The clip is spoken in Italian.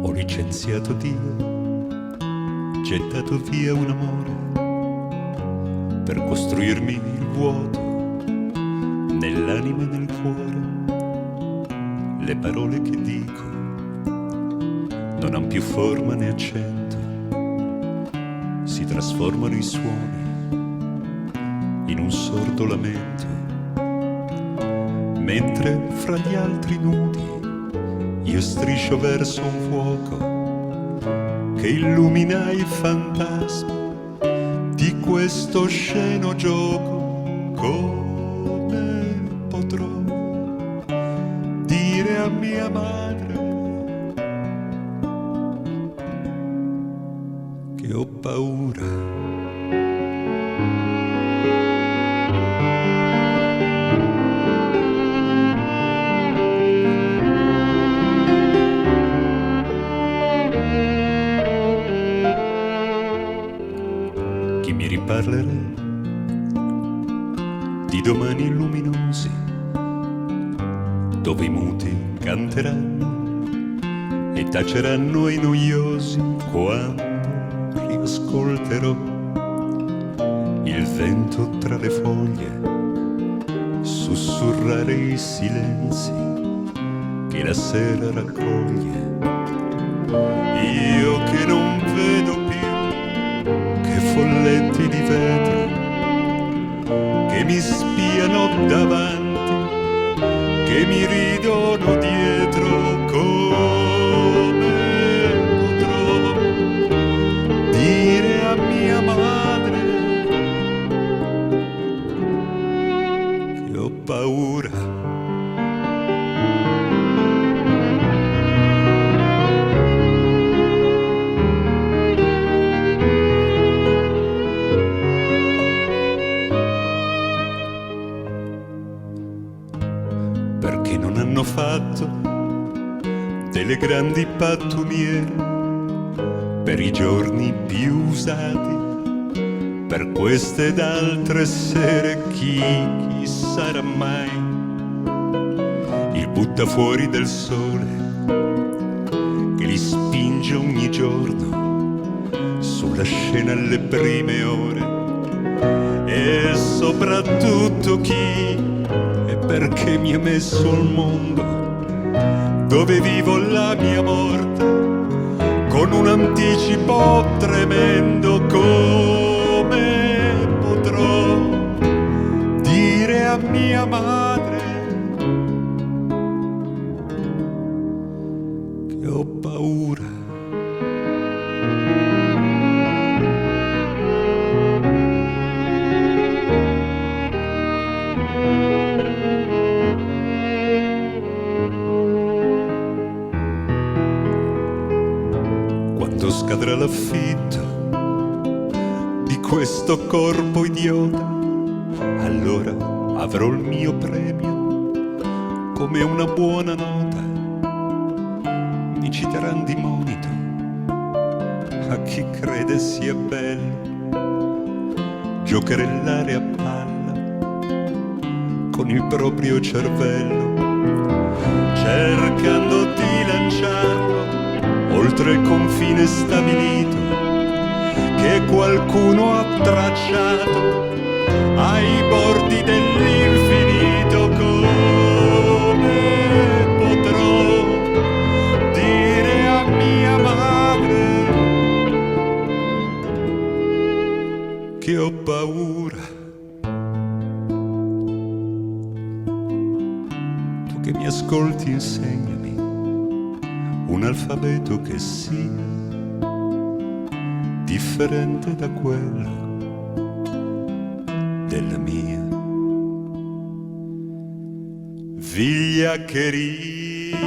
Ho licenziato Dio, gettato via un amore per costruirmi il vuoto nell'anima e nel cuore. Le parole che dico non han più forma né accento, si trasformano i suoni in un sordo lamento, mentre fra gli altri nudi io striscio verso un fuoco che illumina i fantasmi di questo osceno gioco. Come potrò dire a mia madre che ho paura? Mi riparlerà di domani luminosi, dove i muti canteranno e taceranno i noiosi, quando riascolterò il vento tra le foglie sussurrare i silenzi che la sera raccoglie. Io che non vedo più che folletti di vetro che mi spiano davanti, che mi ridono dietro. Come potrò dire a mia madre che ho paura? Perché non hanno fatto delle grandi pattumiere per i giorni più usati, per queste ed altre sere. Chi sarà mai il buttafuori del sole che li spinge ogni giorno sulla scena alle prime ore? E soprattutto chi, perché mi ha messo al mondo dove vivo la mia morte con un anticipo tremendo. Come potrò dire a mia madre che ho paura? Quando scadrà l'affitto di questo corpo idiota, allora avrò il mio premio come una buona nota. Mi citeranno di monito a chi crede sia bello giocherellare a palla con il proprio cervello, cercando di lanciarlo oltre il confine stabilito che qualcuno ha tracciato ai bordi dell'infinito. Come potrò dire a mia madre che ho paura? Tu che mi ascolti, insegnami un alfabeto che sia differente da quello della mia vigliaccheria.